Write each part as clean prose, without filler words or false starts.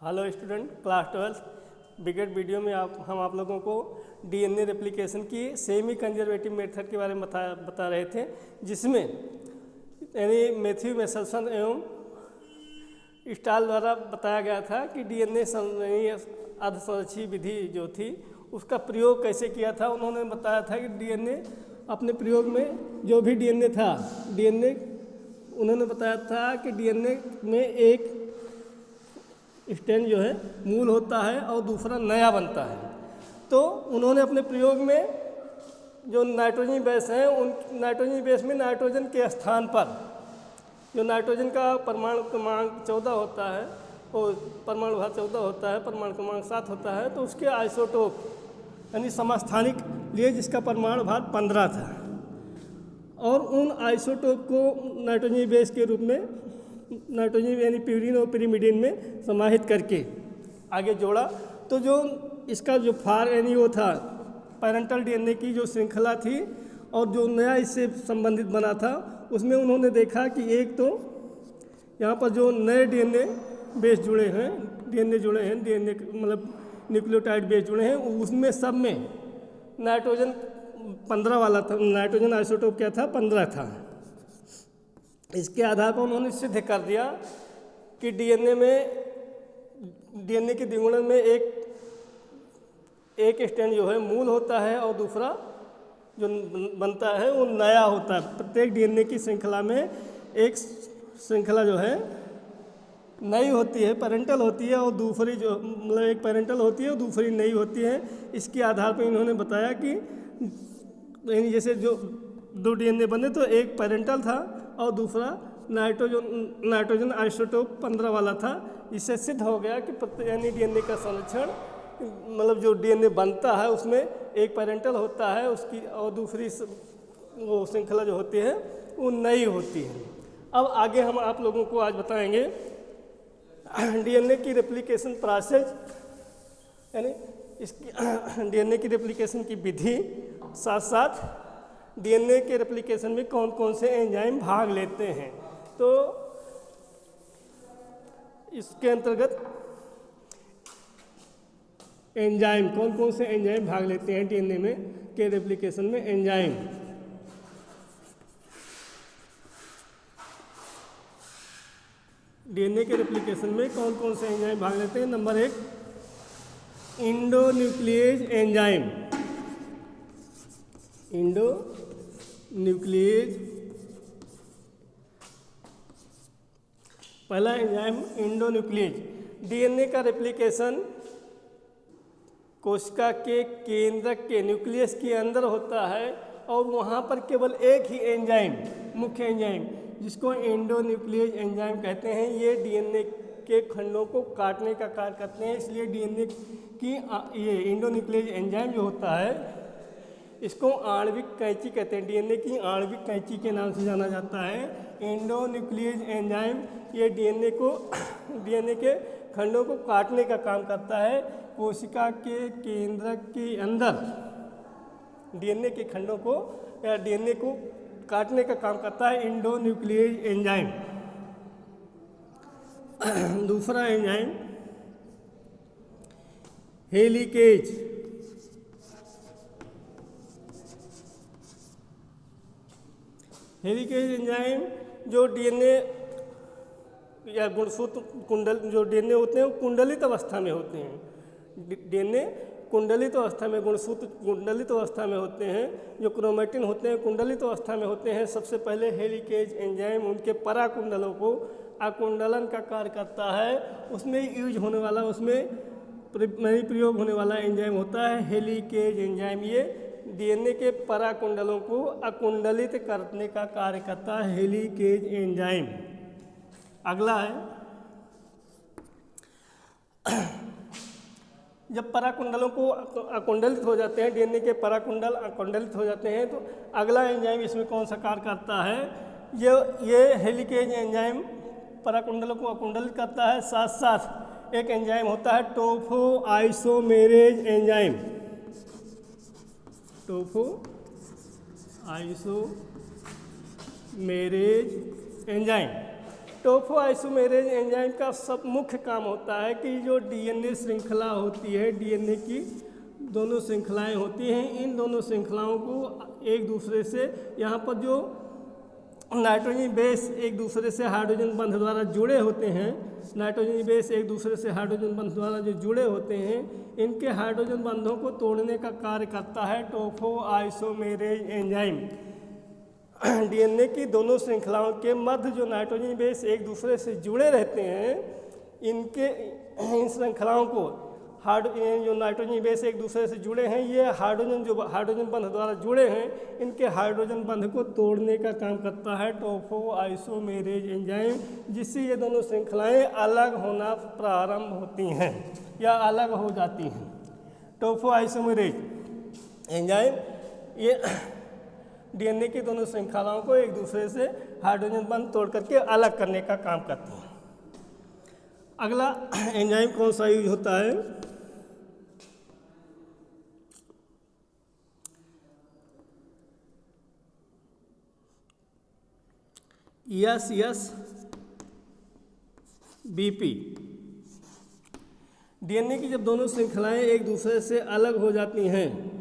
Hello student, class 12 बिगेट video में हम आप लोगों को डीएनए रेप्लिकेशन की सेमी कंजर्वेटिव मेथड के बारे में बता रहे थे, जिसमें यानी मैथ्यू मेसलसन एवं स्टाल द्वारा बताया गया था कि डीएनए अर्धसंरक्षी विधि जो थी उसका प्रयोग कैसे किया था। उन्होंने बताया था कि डीएनए अपने प्रयोग में जो भी डीएनए था, उन्होंने बताया था कि डीएनए में एक स्ट्रैंड जो है मूल होता है और दूसरा नया बनता है। तो उन्होंने अपने प्रयोग में जो नाइट्रोजन बेस हैं, उन नाइट्रोजन बेस में नाइट्रोजन के स्थान पर जो नाइट्रोजन का परमाणु क्रमांक 14 होता है, और परमाणु भार 14 होता है, परमाणु क्रमांक 7 होता है, तो उसके आइसोटोप यानी समस्थानिक लिए जिसका परमाणु भार 15 था, और उन आइसोटोप को नाइट्रोजन बेस के रूप में नाइट्रोजन यानी प्यूरिन और पिरिमिडिन में समाहित करके आगे जोड़ा। तो जो इसका जो फार यानी वो था पैरेंटल डीएनए की जो श्रृंखला थी और जो नया इससे संबंधित बना था, उसमें उन्होंने देखा कि एक तो यहाँ पर जो नए डीएनए बेस जुड़े हैं, डीएनए मतलब न्यूक्लियोटाइड बेस जुड़े हैं, उसमें सब में नाइट्रोजन 15 वाला था। नाइट्रोजन आइसोटोप क्या था? 15 था। इसके आधार पर उन्होंने सिद्ध कर दिया कि डीएनए के द्विगुणन में एक स्ट्रैंड जो है मूल होता है और दूसरा जो बनता है वो नया होता है। प्रत्येक डीएनए की श्रृंखला में एक श्रृंखला जो है नई होती है, पैरेंटल होती है, और दूसरी जो मतलब एक पैरेंटल होती है और दूसरी नई होती है। इसके आधार पर इन्होंने बताया कि जैसे जो दो डीएनए बने तो एक पैरेंटल था और दूसरा नाइट्रोजन आइसोटोप 15 वाला था। इससे सिद्ध हो गया कि यानी डीएनए का संरक्षण मतलब जो डीएनए बनता है उसमें एक पैरेंटल होता है उसकी, और दूसरी वो श्रृंखला जो होती है वो नई होती है। अब आगे हम आप लोगों को आज बताएंगे डीएनए की रेप्लिकेशन प्रोसेस, यानी इसकी डीएनए की रेप्लिकेशन की विधि, साथ साथ डीएनए के रेप्लिकेशन में कौन कौन से एंजाइम भाग लेते हैं। तो इसके अंतर्गत एंजाइम कौन कौन से एंजाइम भाग लेते हैं डीएनए में के रेप्लिकेशन में। एंजाइम डीएनए के रेप्लिकेशन में कौन कौन से एंजाइम भाग लेते हैं। Number 1 endonuclease enzyme. पहला एंजाइम इंडोन्यूक्लियेज। डीएनए का रेप्लिकेशन कोशिका के केंद्रक के न्यूक्लियस के अंदर होता है, और वहाँ पर केवल एक ही एंजाइम, मुख्य एंजाइम, जिसको इंडोन्यूक्लियेज एंजाइम कहते हैं, ये डीएनए के खंडों को काटने का कार्य करते हैं। इसलिए डीएनए की ये इंडोन्यूक्लियेज एंजाइम जो होता है इसको आणविक कैंची कहते हैं। डीएनए की आणविक कैंची के नाम से जाना जाता है इंडोन्यूक्लियेज एंजाइम। ये डीएनए के खंडों को काटने का काम करता है। कोशिका के केंद्रक के अंदर डीएनए के खंडों को या डीएनए को काटने का काम करता है इंडोन्यूक्लियेज एंजाइम। दूसरा एंजाइम हेलिकेज। हेलिकेज एंजाइम जो डीएनए या गुणसूत्र कुंडल जो डीएनए होते हैं वो कुंडलित अवस्था में होते हैं। डीएनए कुंडलित अवस्था में, गुणसूत्र कुंडलित अवस्था में होते हैं, जो क्रोमैटिन होते हैं कुंडलित अवस्था में होते हैं। सबसे पहले हेलिकेज एंजाइम उनके पराकुंडलों को आकुंडलन का कार्य करता है। उसमें यूज होने वाला, उसमें प्रयोग होने वाला एंजाइम होता है हेलिकेज एंजाइम। ये डीएनए के पराकुंडलों को अकुंडलित करने का कार्य करता है हेलिकेज एंजाइम। अगला है जब पराकुंडलों को अकुंडलित हो जाते हैं, डीएनए के पराकुंडल अकुंडलित हो जाते हैं, तो अगला एंजाइम इसमें कौन सा कार्य करता है? ये हेलिकेज एंजाइम पराकुंडलों को अकुंडलित करता है। साथ साथ एक एंजाइम होता है topoisomerase enzyme. Topoisomerase enzyme. Topoisomerase enzyme का सब मुख्य काम होता है कि जो डीएनए श्रृंखला होती है, डीएनए की दोनों श्रृंखलाएं होती हैं, इन दोनों श्रृंखलाओं को एक दूसरे से, यहाँ पर जो नाइट्रोजन बेस एक दूसरे से हाइड्रोजन बंध द्वारा जुड़े होते हैं, नाइट्रोजन बेस एक दूसरे से हाइड्रोजन बंध द्वारा जो जुड़े होते हैं, इनके हाइड्रोजन बंधों को तोड़ने का कार्य करता है टोफोआइसोमेरेज एंजाइम। डीएनए की दोनों श्रृंखलाओं के मध्य जो नाइट्रोजन बेस एक दूसरे से जुड़े रहते हैं, इन श्रृंखलाओं को जो नाइट्रोजन बेस एक दूसरे से जुड़े हैं, ये हाइड्रोजन बंध द्वारा जुड़े हैं, इनके हाइड्रोजन बंध को तोड़ने का काम करता है टोफोआइसोमेरेज एंजाइम, जिससे ये दोनों श्रृंखलाएं अलग होना प्रारंभ होती हैं या अलग हो जाती हैं। टोफोआइसोमेरेज एंजाइम ये डीएनए की दोनों श्रृंखलाओं को एक दूसरे से हाइड्रोजन बंध तोड़ करके अलग करने का काम करते हैं। अगला एंजाइम कौन सा यूज होता है? ESBP। डीएनए की जब दोनों श्रृंखलाएं एक दूसरे से अलग हो जाती हैं,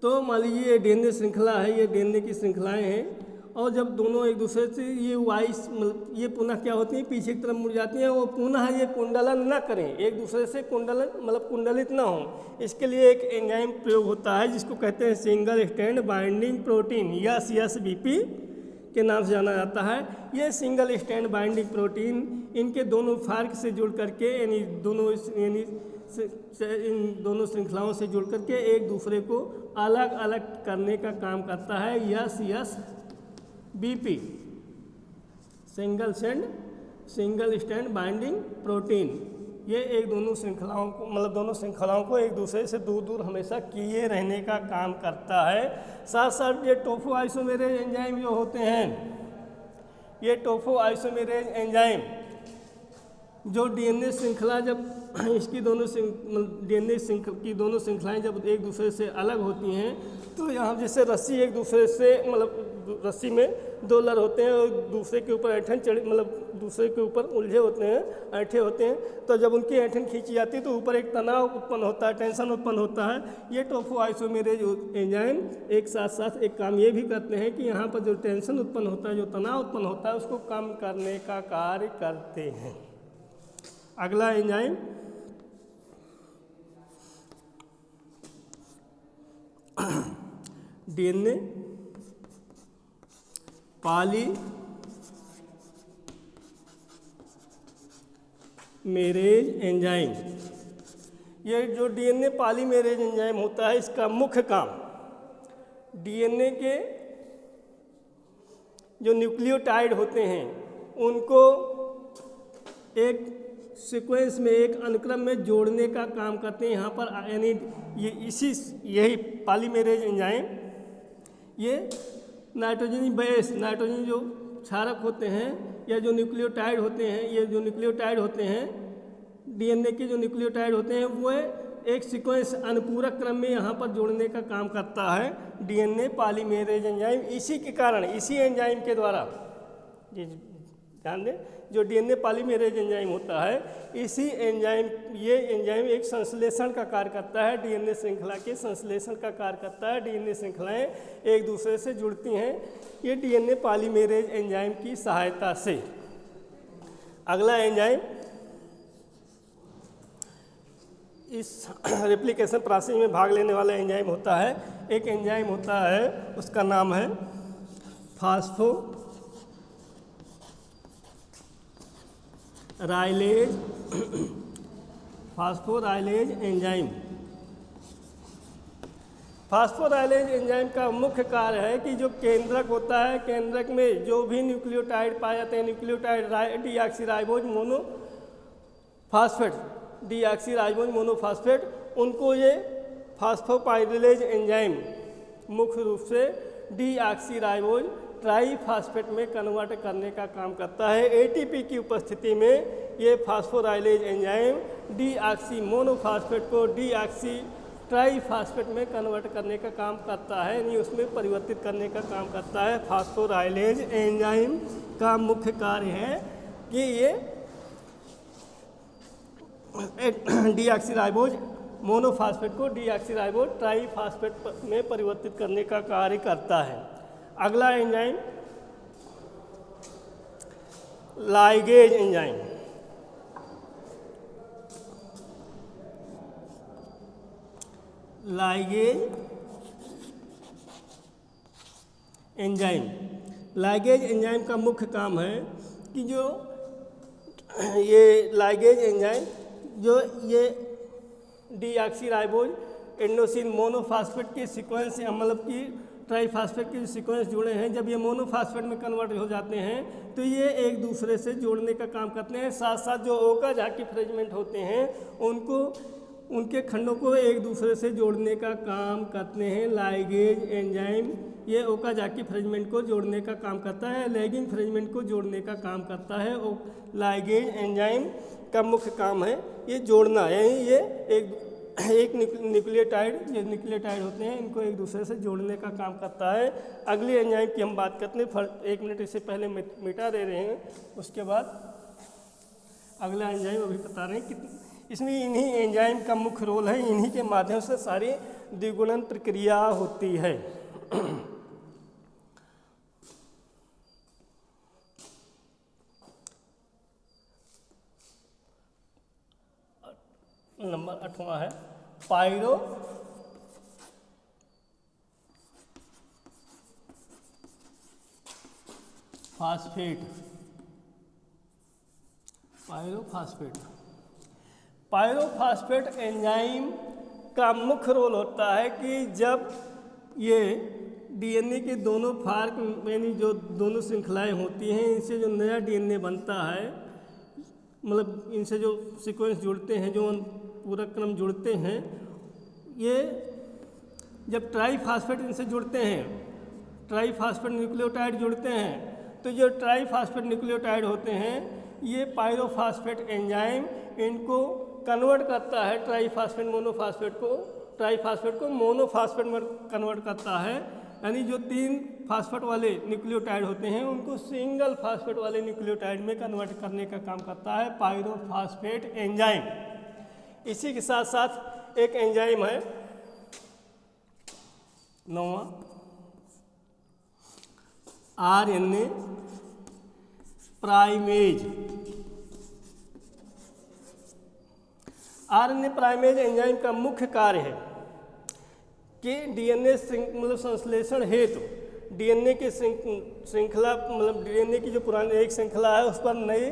तो मान लीजिए ये डीएनए श्रृंखला है, ये डीएनए की श्रृंखलाएं हैं, और जब दोनों एक दूसरे से ये पुनः क्या होती हैं, पीछे की तरफ मुड़ जाती हैं, वो पुनः ये कुंडलन न करें, एक दूसरे से कुंडलित ना हो, इसके लिए एक एंजाइम प्रयोग होता है जिसको कहते हैं सिंगल स्टैंड बाइंडिंग प्रोटीन या CSBP के नाम से जाना जाता है। ये सिंगल स्टैंड बाइंडिंग प्रोटीन इनके दोनों फार्क से जुड़ करके इन दोनों श्रृंखलाओं से जुड़ करके एक दूसरे को अलग अलग करने का काम करता है यह CSBP, single stand binding protein. ये एक दोनों श्रृंखलाओं को एक दूसरे से दूर दूर हमेशा किए रहने का काम करता है। साथ साथ ये टोफोआइसोमेरेज एंजाइम जो होते हैं, ये टोफोआइसोमेरेज एंजाइम जो डीएनए श्रृंखला जब इसकी डीएनए की दोनों श्रृंखलाएं जब एक दूसरे से अलग होती हैं, तो यहाँ जैसे रस्सी एक दूसरे से रस्सी में दो लर होते हैं और दूसरे के ऊपर दूसरे के ऊपर उलझे होते हैं, ऐंठे होते हैं, तो जब उनकी ऐंठन खींची जाती है तो ऊपर एक तनाव उत्पन्न होता है, टेंशन उत्पन्न होता है। ये टोफोआइसोमेरेज एंजाइम एक साथ साथ एक काम ये भी करते हैं कि यहाँ पर जो टेंशन उत्पन्न होता है, जो तनाव उत्पन्न होता है, उसको कम करने का कार्य करते हैं। अगला एंजाइम डीएनए पॉलीमेरेज एंजाइम। ये जो डीएनए पॉलीमेरेज एंजाइम होता है, इसका मुख्य काम डीएनए के जो न्यूक्लियोटाइड होते हैं उनको एक सीक्वेंस में, एक अनुक्रम में जोड़ने का काम करते हैं। यहाँ पर यानी यही पॉलीमेरेज एंजाइम ये नाइट्रोजन जो क्षारक होते हैं या जो न्यूक्लियोटाइड होते हैं, ये जो न्यूक्लियोटाइड होते हैं डीएनए के जो न्यूक्लियोटाइड होते हैं, वो एक सीक्वेंस अनुपूरक क्रम में यहाँ पर जोड़ने का काम करता है डीएनए पॉलीमेरेज एंजाइम। इसी के कारण, इसी एंजाइम के द्वारा, ध्यान दें, जो डीएनए पॉलीमेरेज एंजाइम होता है, ये एंजाइम एक संश्लेषण का कार्य करता है, डीएनए श्रृंखला के संश्लेषण का कार्य करता है। डीएनए श्रृंखलाएं एक दूसरे से जुड़ती हैं ये डीएनए पॉलीमेरेज एंजाइम की सहायता से। अगला एंजाइम इस रेप्लिकेशन प्रोसेस में भाग लेने वाला एंजाइम होता है, एक एंजाइम होता है, उसका नाम है फास्फोराइलेज एंजाइम। फास्फोराइलेज एंजाइम का मुख्य कार्य है कि जो केंद्रक होता है, केंद्रक में जो भी न्यूक्लियोटाइड पाए जाते हैं, न्यूक्लियोटाइड डीऑक्सीराइबोज मोनोफॉस्फेट, उनको ये फास्फोराइलेज एंजाइम मुख्य रूप से डीऑक्सीराइबोज ट्राईफॉस्फेट में कन्वर्ट करने का काम करता है। एटीपी की उपस्थिति में ये फास्फोराइलेज एंजाइम डीऑक्सी मोनोफॉस्फेट को डीऑक्सी ट्राईफॉस्फेट में कन्वर्ट करने का काम करता है, यानी उसमें परिवर्तित करने का काम करता है। फास्फोराइलेज एंजाइम का मुख्य कार्य है कि ये डीऑक्सीराइबोज मोनोफॉस्फेट को डीऑक्सीराइबोज ट्राईफॉस्फेट में परिवर्तित करने का कार्य करता है। अगला enzyme ligase enzyme. Ligase enzyme, ligase enzyme का मुख्य काम है कि जो ये लाइगेज एंजाइम जो ये डीऑक्सीराइबोज एंडोसिन मोनोफॉस्फेट के सीक्वेंस मतलब कि ट्राईफॉस्फेट के जो सीक्वेंस जुड़े हैं, जब ये मोनोफॉस्फेट में कन्वर्ट हो जाते हैं तो ये एक दूसरे से जोड़ने का काम करते हैं। साथ साथ जो ओकाजाकी फ्रेगमेंट होते हैं उनको उनके खंडों को एक दूसरे से जोड़ने का काम करते हैं लाइगेज एंजाइम। ये ओकाजाकी फ्रेगमेंट को जोड़ने का काम करता है, लैगिंग फ्रेगमेंट को जोड़ने का काम करता है। लाइगेज एंजाइम का मुख्य काम है ये जोड़ना, यानी ये एक न्यूक्लियोटाइड, जो न्यूक्लियोटाइड होते हैं इनको एक दूसरे से जोड़ने का काम करता है। अगली एंजाइम की हम बात करते हैं, 1 मिनट इससे पहले मिटा दे रहे हैं, उसके बाद अगला एंजाइम अभी बता रहे हैं कि इसमें इन्हीं एंजाइम का मुख्य रोल है, इन्हीं के माध्यम से सारी द्विगुणन प्रक्रिया होती है। नंबर 8वां है पायरो फास्फेट। पायरोफॉस्फेट एंजाइम का मुख्य रोल होता है कि जब ये डीएनए के दोनों फार्क यानी जो दोनों श्रृंखलाएं होती हैं, इनसे जो नया डीएनए बनता है, मतलब इनसे जो सीक्वेंस जुड़ते हैं, जो पूरा क्रम जुड़ते हैं, ये जब ट्राईफॉस्फेट इनसे जुड़ते हैं, ट्राईफॉस्फेट न्यूक्लियोटाइड जुड़ते हैं, तो जो ट्राईफॉस्फेट न्यूक्लियोटाइड होते हैं ये पायरोफॉस्फेट एंजाइम इनको कन्वर्ट करता है ट्राईफॉस्फेट को मोनोफॉस्फेट में कन्वर्ट करता है। यानी जो 3 फास्फेट वाले न्यूक्लियोटाइड होते हैं उनको सिंगल फास्फेट वाले न्यूक्लियोटाइड में कन्वर्ट करने का काम करता है पायरोफॉस्फेट एंजाइम। इसी के साथ साथ एक एंजाइम है 9वां RNA primase. RNA primase enzyme का मुख्य कार्य है कि डीएनए मतलब संश्लेषण हेतु डीएनए की श्रृंखला मतलब डीएनए की जो पुरानी एक श्रृंखला है उस पर नई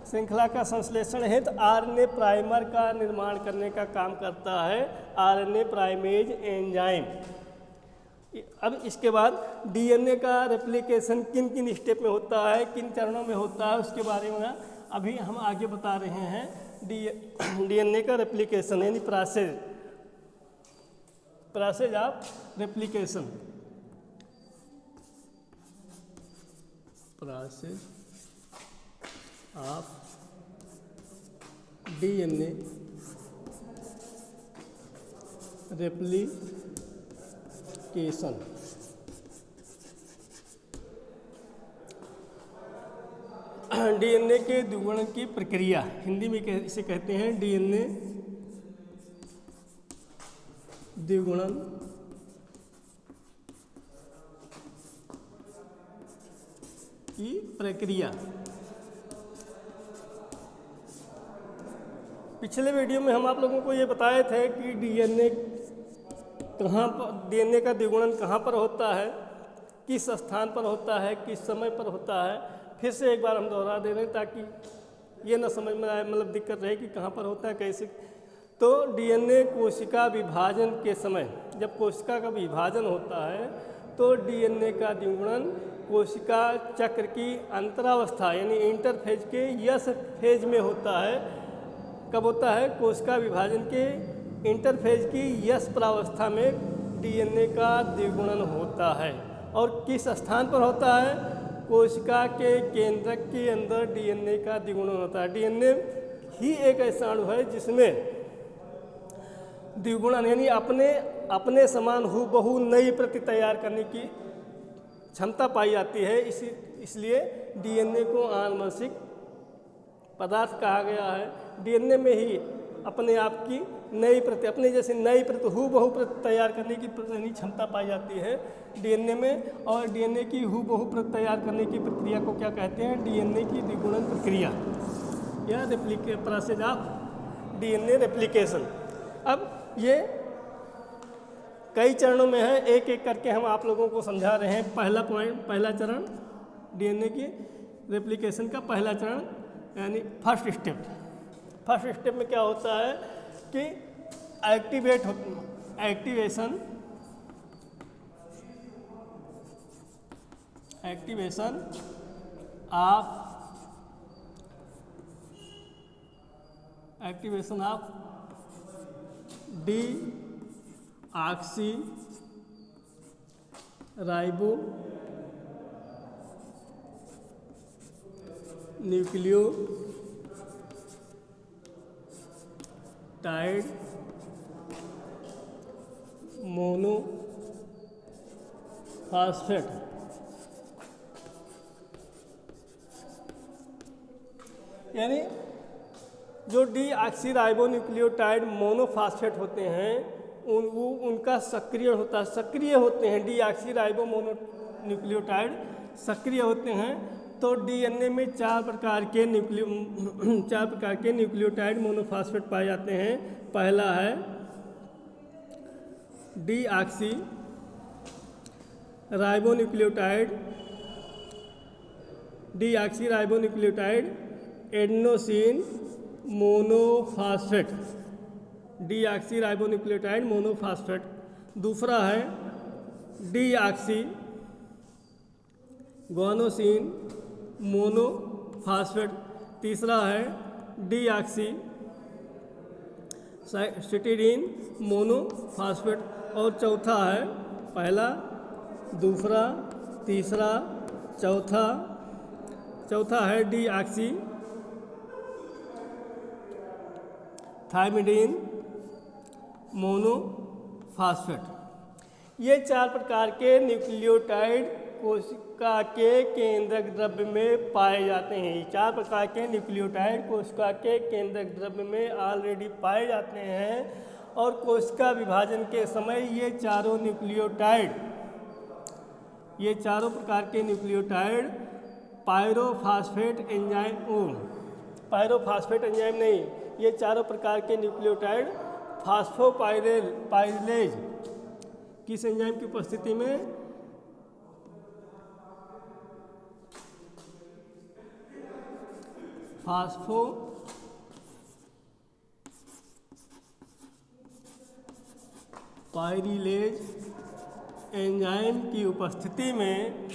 श्रृंखला का संश्लेषण हेतु आरएनए प्राइमर का निर्माण करने का काम करता है आरएनए प्राइमेज एंजाइम। अब इसके बाद डीएनए का रेप्लिकेशन किन किन स्टेप में होता है, किन चरणों में होता है, उसके बारे में अभी हम आगे बता रहे हैं। डीएनए का रेप्लिकेशन यानी process of replication, process of DNA replication. DNA के द्विगुणन की प्रक्रिया, हिंदी में इसे कहते हैं डीएनए द्विगुणन की प्रक्रिया। पिछले वीडियो में हम आप लोगों को ये बताए थे कि डीएनए का द्विगुणन कहाँ पर होता है, किस स्थान पर होता है, किस समय पर होता है। फिर से एक बार हम दोहरा दे रहे हैं ताकि ये ना समझ में आए, मतलब दिक्कत रहे कि कहाँ पर होता है कैसे। तो डीएनए कोशिका विभाजन के समय जब कोशिका का विभाजन होता है तो डीएनए का द्विगुणन कोशिका चक्र की अंतरावस्था यानी इंटरफेज के यस फेज में होता है। कब होता है? कोशिका विभाजन के इंटरफेज की यस प्रावस्था में डीएनए का द्विगुणन होता है। और किस स्थान पर होता है? कोशिका के केंद्रक के अंदर डीएनए का द्विगुणन होता है। डीएनए ही एक ऐसा अणु है जिसमें द्विगुणन यानी अपने समान हूबहू नई प्रति तैयार करने की क्षमता पाई जाती है। इसलिए डीएनए को आनुवंशिक पदार्थ कहा गया है। डीएनए में ही अपने आप की नई प्रति, अपने जैसे नई प्रति हूबहू प्रति तैयार करने की क्षमता पाई जाती है डीएनए में। और डीएनए की हूबहू प्रति तैयार करने की प्रक्रिया को क्या कहते हैं? डीएनए की द्विगुणन प्रक्रिया या प्रोसेस ऑफ डीएनए रेप्लिकेशन। अब ये कई चरणों में है, एक एक करके हम आप लोगों को समझा रहे हैं। पहला चरण डीएनए की रेप्लिकेशन का पहला चरण यानी फर्स्ट स्टेप। फर्स्ट स्टेप में क्या होता है कि activation of deoxy ribo nucleotide monophosphate यानी जो डीऑक्सीराइबोन्यूक्लियोटाइड मोनोफॉस्फेट होते हैं उनका सक्रिय होते हैं। डीऑक्सीराइबोन्यूक्लियोटाइड सक्रिय होते हैं तो डीएनए में चार प्रकार के न्यूक्लियोटाइड मोनोफॉस्फेट पाए जाते हैं। पहला है deoxyribonucleotide adenosine monophosphate, deoxyribonucleotide monophosphate. दूसरा है डीऑक्सी ग्वानोसिन मोनोफॉस्फेट। तीसरा है डीऑक्सी सिटीडीन मोनोफॉस्फेट। और चौथा है पहला, दूसरा, तीसरा, चौथा है डीऑक्सी थायमिडीन मोनोफॉस्फेट। ये चार प्रकार के न्यूक्लियोटाइड कोशिका के केंद्रक द्रव्य में पाए जाते हैं। ये चार प्रकार के न्यूक्लियोटाइड कोशिका के केंद्रक द्रव्य में ऑलरेडी पाए जाते हैं और कोशिका विभाजन के समय ये चारों प्रकार के न्यूक्लियोटाइड पायरोफॉस्फेट एंजाइम नहीं, ये चारों प्रकार के न्यूक्लियोटाइड फास्फोपाइलेज किस एंजाइम की उपस्थिति में? फास्फोपाइलेज एंजाइम की उपस्थिति में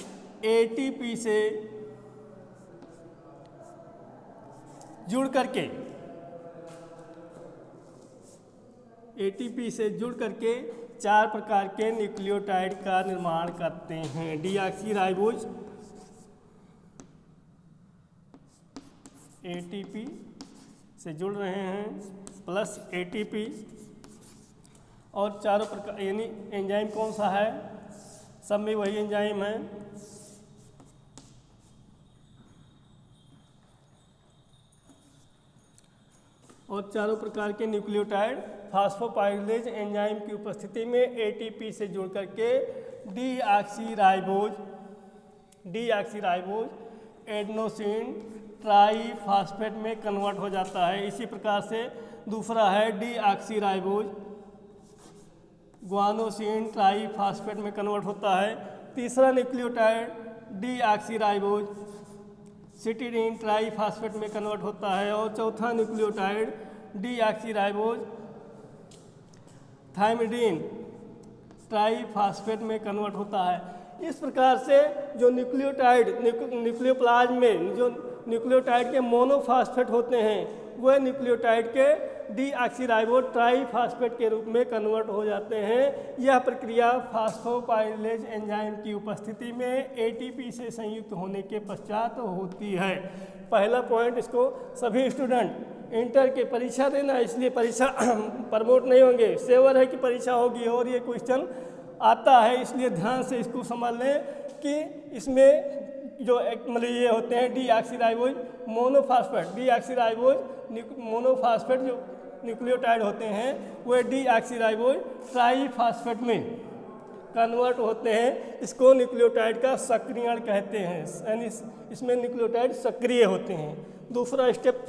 एटीपी से जुड़ करके चार प्रकार के न्यूक्लियोटाइड का निर्माण करते हैं। डीऑक्सीराइबोज एटीपी से जुड़ रहे हैं प्लस एटीपी और चारों प्रकार यानी एंजाइम कौन सा है? सब में वही एंजाइम है। और चारों प्रकार के न्यूक्लियोटाइड फास्फोपाइलेज एंजाइम की उपस्थिति में एटीपी से जुड़ करके डीऑक्सीराइबोज एडेनोसिन ट्राईफॉस्फेट में कन्वर्ट हो जाता है। इसी प्रकार से दूसरा है डीऑक्सीराइबोज ग्वानोसिन ट्राईफॉस्फेट में कन्वर्ट होता है। तीसरा न्यूक्लियोटाइड डीऑक्सीराइबोज सिटीडीन ट्राईफॉस्फेट में कन्वर्ट होता है। और चौथा न्यूक्लियोटाइड डीऑक्सीराइबोज थायमिडीन ट्राईफॉस्फेट में कन्वर्ट होता है। इस प्रकार से जो न्यूक्लियोप्लाज्म में जो न्यूक्लियोटाइड के मोनोफॉस्फेट होते हैं वह न्यूक्लियोटाइड के डीऑक्सीराइबोज ट्राईफॉस्फेट के रूप में कन्वर्ट हो जाते हैं। यह प्रक्रिया फास्फोपाइलेज एंजाइम की उपस्थिति में एटीपी से संयुक्त होने के पश्चात होती है। पहला पॉइंट, इसको सभी स्टूडेंट इंटर के परीक्षा देना, इसलिए परीक्षा प्रमोट नहीं होंगे, सेवर है कि परीक्षा होगी और ये क्वेश्चन आता है, इसलिए ध्यान से इसको समझ लें कि इसमें जो मतलब ये होते हैं डीऑक्सीराइबोज मोनोफॉस्फेट, डीऑक्सीराइबोज मोनोफॉस्फेट जो न्यूक्लियोटाइड होते हैं वो डीऑक्सीराइबोज ट्राईफॉस्फेट में कन्वर्ट होते हैं। इसको न्यूक्लियोटाइड का सक्रियण कहते हैं, यानी इसमें न्यूक्लियोटाइड सक्रिय होते हैं। दूसरा स्टेप